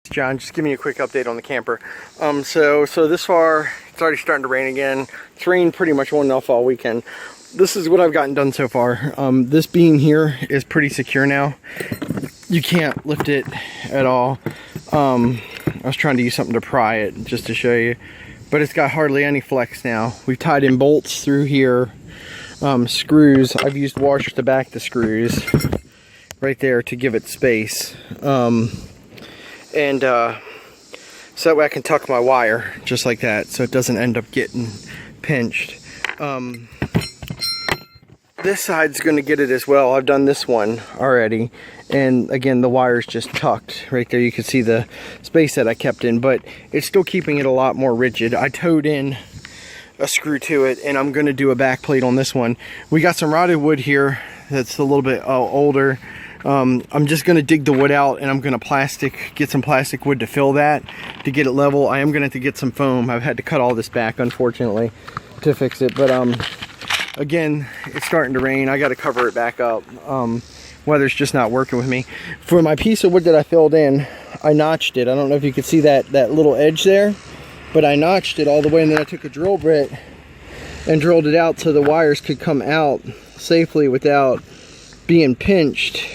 John, just giving you a quick update on the camper. So this far, it's already starting to rain again. It's rained pretty much on and off all weekend. This is what I've gotten done so far. This beam here is pretty secure now. You can't lift it at all. I was trying to use something to pry it just to show you, but it's got hardly any flex now. We've tied in bolts through here, screws. I've used washers to back the screws right there to give it space. So that way I can tuck my wire just like that so it doesn't end up getting pinched. This side's going to get it as well. I've done this one already, and again the wire's just tucked right there. You can see the space that I kept in, but it's still keeping it a lot more rigid. I towed in a screw to it, and I'm going to do a back plate on this one. We got some rotted wood here that's a little bit older. I'm just going to dig the wood out, and I'm going to get some plastic wood to fill that to get it level. I am going to have to get some foam. I've had to cut all this back, unfortunately, to fix it. But again, it's starting to rain. I got to cover it back up. Weather's just not working with me. For my piece of wood that I filled in, I notched it. I don't know if you could see that little edge there, but I notched it all the way, and then I took a drill bit and drilled it out so the wires could come out safely without being pinched.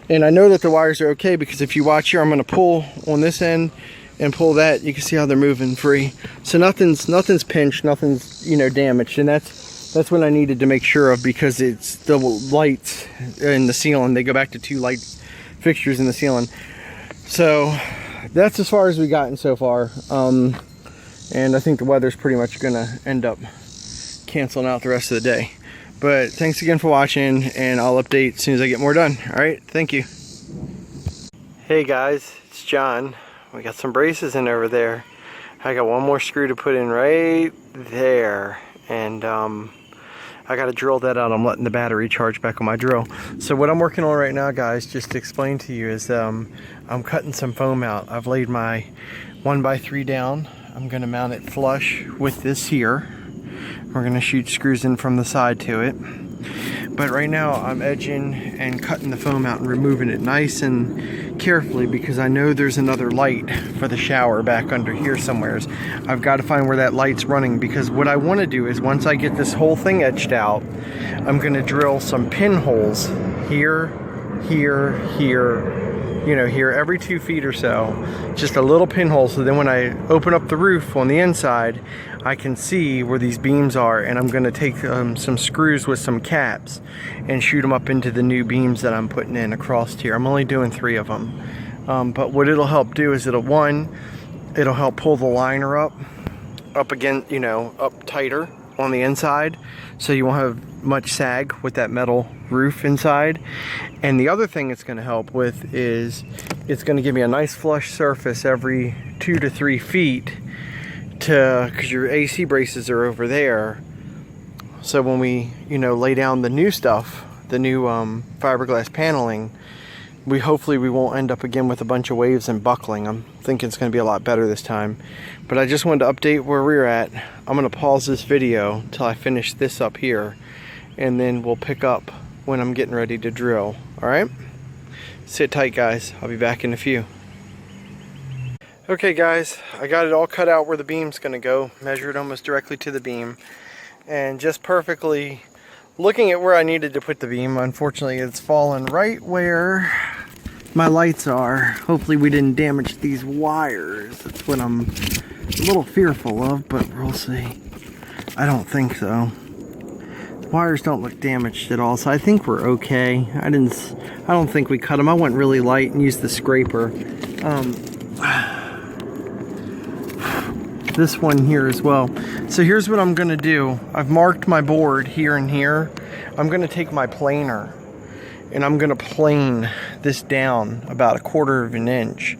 And I know that the wires are okay because if you watch here, I'm going to pull on this end and pull that. You can see how they're moving free. So nothing's pinched, nothing's damaged, and that's what I needed to make sure of, because it's the lights in the ceiling. They go back to 2 light fixtures in the ceiling. So that's as far as we've gotten so far. And I think the weather's pretty much going to end up canceling out the rest of the day. But thanks again for watching, and I'll update as soon as I get more done. Alright, thank you. Hey guys, it's John. We got some braces in over there. I got one more screw to put in right there, and I got to drill that out. I'm letting the battery charge back on my drill. So what I'm working on right now, guys, just to explain to you, is I'm cutting some foam out. I've laid my 1x3 down. I'm going to mount it flush with this here. We're going to shoot screws in from the side to it. But right now I'm edging and cutting the foam out and removing it nice and carefully, because I know there's another light for the shower back under here somewheres. I've got to find where that light's running, because what I want to do is, once I get this whole thing etched out, I'm going to drill some pinholes here, here, here, every 2 feet or so, just a little pinhole, so then when I open up the roof on the inside, I can see where these beams are. And I'm going to take some screws with some caps and shoot them up into the new beams that I'm putting in across here. I'm only doing 3 of them, but what it'll help do is it'll help pull the liner up again, up tighter on the inside, so you won't have much sag with that metal roof inside. And the other thing it's going to help with is it's going to give me a nice flush surface every 2 to 3 feet, because your AC braces are over there. So when we lay down the new stuff, the new fiberglass paneling, hopefully we won't end up again with a bunch of waves and buckling. I'm thinking it's going to be a lot better this time. But I just wanted to update where we're at. I'm going to pause this video till I finish this up here, and then we'll pick up when I'm getting ready to drill. Alright? Sit tight, guys. I'll be back in a few. Okay guys, I got it all cut out where the beam's going to go. Measured almost directly to the beam. And just perfectly looking at where I needed to put the beam, unfortunately it's fallen right where my lights are. Hopefully we didn't damage these wires. That's what I'm a little fearful of, but we'll see. I don't think so. The wires don't look damaged at all, so I think we're okay. I don't think we cut them. I went really light and used the scraper. This one here as well. So here's what I'm going to do. I've marked my board here and here. I'm going to take my planer and I'm going to plane this down about 1/4 of an inch,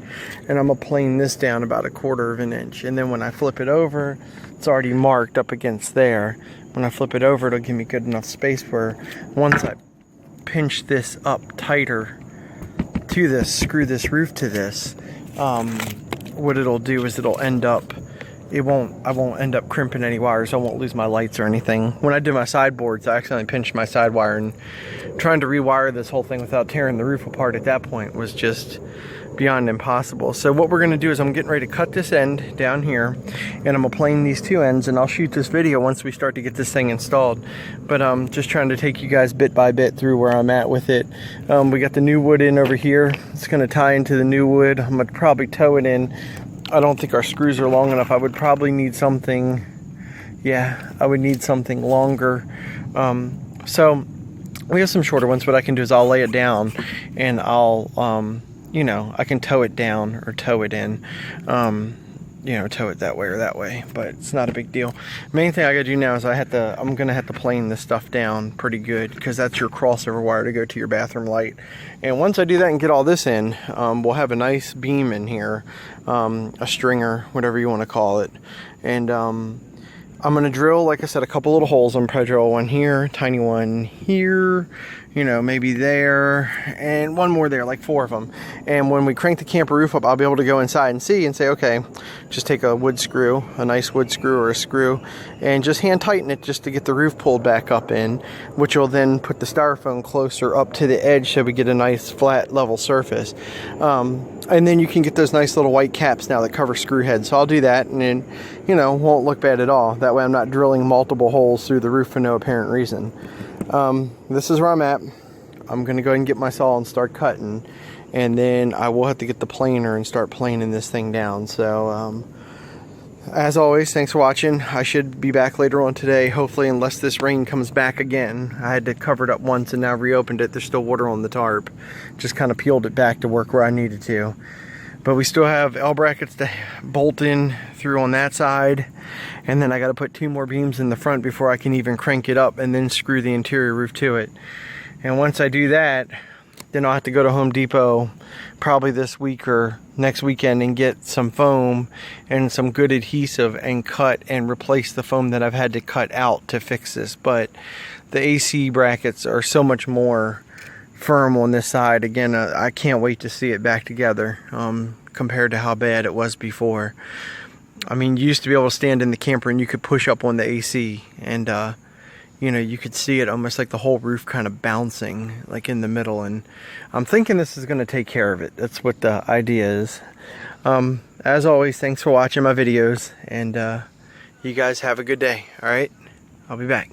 and I'm going to plane this down about 1/4 of an inch, and then when I flip it over, it's already marked up against there. When I flip it over, it'll give me good enough space where once I pinch this up tighter to this, screw this roof to this, what it'll do is it'll end up, I won't end up crimping any wires. I won't lose my lights or anything. When I did my sideboards, I accidentally pinched my side wire, and trying to rewire this whole thing without tearing the roof apart at that point was just beyond impossible. So what we're gonna do is I'm getting ready to cut this end down here, and I'm gonna plane these two ends, and I'll shoot this video once we start to get this thing installed. But I'm just trying to take you guys bit by bit through where I'm at with it. We got the new wood in over here. It's gonna tie into the new wood. I'm gonna probably tow it in. I don't think our screws are long enough. I would probably need something, yeah, I would need something longer. So we have some shorter ones. What I can do is I'll lay it down, and I'll, you know, I can tow it down or tow it in, you know, tow it that way or that way, but it's not a big deal. Main thing I gotta do now is I'm gonna have to plane this stuff down pretty good, because that's your crossover wire to go to your bathroom light. And once I do that and get all this in, we'll have a nice beam in here, a stringer, whatever you want to call it. And I'm gonna drill, like I said, a couple little holes. I'm gonna probably drill one here, tiny one here, you know, maybe there, and one more there, like 4 of them. And when we crank the camper roof up, I'll be able to go inside and see and say, okay, just take a wood screw, a nice wood screw or a screw, and just hand tighten it just to get the roof pulled back up in, which will then put the styrofoam closer up to the edge so we get a nice flat level surface. And then you can get those nice little white caps now that cover screw heads. So I'll do that, and then, you know, won't look bad at all. That way I'm not drilling multiple holes through the roof for no apparent reason. This is where I'm at. I'm gonna go ahead and get my saw and start cutting, and then I will have to get the planer and start planing this thing down. So as always, thanks for watching. I should be back later on today, hopefully, unless this rain comes back again. I had to cover it up once and now reopened it. There's still water on the tarp. Just kind of peeled it back to work where I needed to. But we still have L brackets to bolt in through on that side. And then I got to put 2 more beams in the front before I can even crank it up and then screw the interior roof to it. And once I do that, then I'll have to go to Home Depot probably this week or next weekend and get some foam and some good adhesive and cut and replace the foam that I've had to cut out to fix this. But the AC brackets are so much more firm on this side. Again, I can't wait to see it back together compared to how bad it was before. I mean, you used to be able to stand in the camper and you could push up on the AC, and you know, you could see it almost like the whole roof kind of bouncing like in the middle. And I'm thinking this is going to take care of it. That's what the idea is. As always, thanks for watching my videos, and you guys have a good day. All right, I'll be back.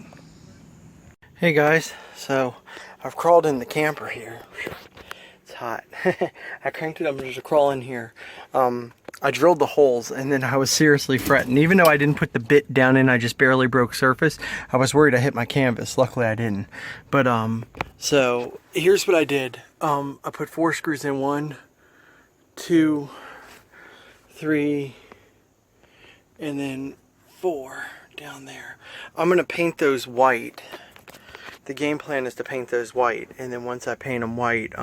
Hey guys, so I've crawled in the camper here. It's hot. I cranked it up just to crawl in here. I drilled the holes, and then I was seriously fretting. Even though I didn't put the bit down in, I just barely broke surface. I was worried I hit my canvas. Luckily I didn't. But so here's what I did. I put 4 screws in, 1, 2, 3, and then 4 down there. I'm gonna paint those white. The game plan is to paint those white, and then once I paint them white,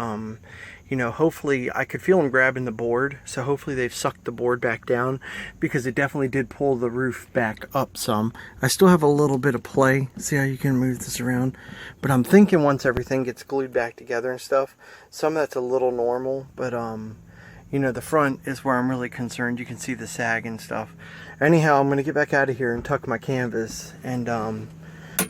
you know, hopefully I could feel them grabbing the board, so hopefully they've sucked the board back down, because it definitely did pull the roof back up some. I still have a little bit of play. See how you can move this around? But I'm thinking once everything gets glued back together and stuff, some of that's a little normal, but you know, the front is where I'm really concerned. You can see the sag and stuff. Anyhow, I'm gonna get back out of here and tuck my canvas, and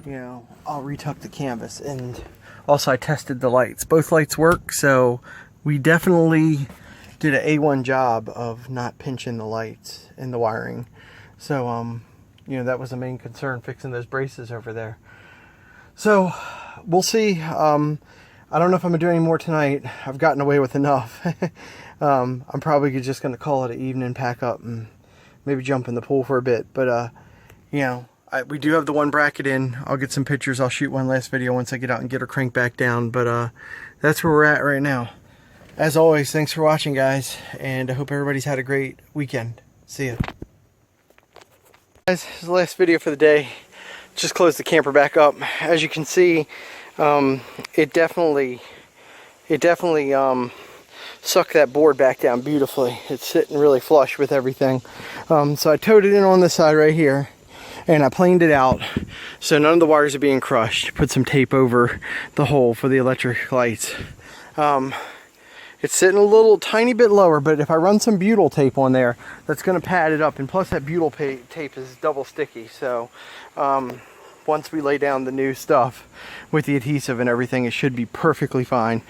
you know, I'll retuck the canvas. And also I tested the lights. Both lights work, so we definitely did an A1 job of not pinching the lights and the wiring. So you know, that was the main concern, fixing those braces over there. So we'll see. I don't know if I'm gonna do any more tonight. I've gotten away with enough. I'm probably just gonna call it an evening, pack up, and maybe jump in the pool for a bit. But you know, we do have the 1 bracket in. I'll get some pictures. I'll shoot one last video once I get out and get her cranked back down. But that's where we're at right now. As always, thanks for watching, guys, and I hope everybody's had a great weekend. See ya. Guys, this is the last video for the day. Just closed the camper back up. As you can see, it definitely sucked that board back down beautifully. It's sitting really flush with everything. So I towed it in on this side right here, and I planed it out so none of the wires are being crushed. Put some tape over the hole for the electric lights. It's sitting a little tiny bit lower, but if I run some butyl tape on there, that's going to pad it up. And plus that butyl tape is double sticky. So once we lay down the new stuff with the adhesive and everything, it should be perfectly fine.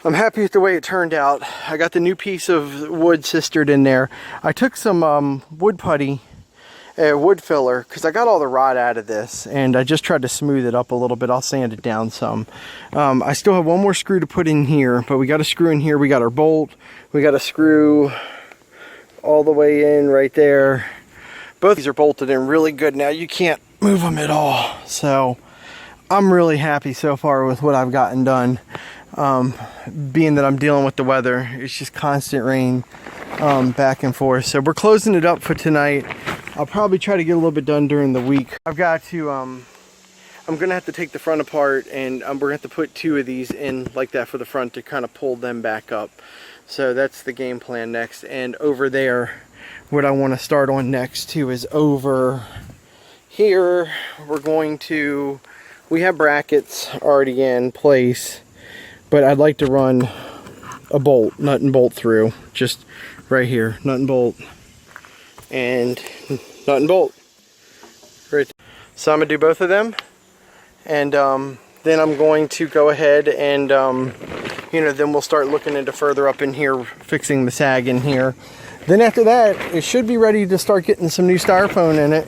I'm happy with the way it turned out. I got the new piece of wood sistered in there. I took some wood putty, wood filler, because I got all the rot out of this, and I just tried to smooth it up a little bit. I'll sand it down some. I still have one more screw to put in here, but we got a screw in here. We got our bolt. We got a screw all the way in right there. Both these are bolted in really good now. You can't move them at all. So I'm really happy so far with what I've gotten done. Being that I'm dealing with the weather, it's just constant rain back and forth. So we're closing it up for tonight. I'll probably try to get a little bit done during the week. I've got to, I'm gonna have to take the front apart, and we're gonna have to put 2 of these in like that for the front to kind of pull them back up. So that's the game plan next. And over there, what I want to start on next too is over here. We have brackets already in place, but I'd like to run a bolt, nut and bolt through, just right here, nut and bolt, and nut and bolt. Right. So I'm gonna do both of them, and then I'm going to go ahead and then we'll start looking into further up in here, fixing the sag in here. Then after that, it should be ready to start getting some new styrofoam in it,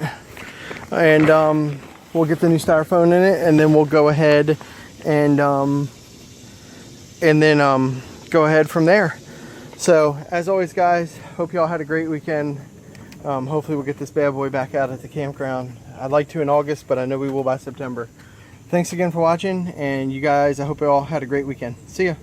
and we'll get the new styrofoam in it, and then we'll go ahead and then go ahead from there. So as always, guys, hope y'all had a great weekend. Hopefully we'll get this bad boy back out at the campground. I'd like to in August, but I know we will by September. Thanks again for watching, and you guys, I hope you all had a great weekend. See ya.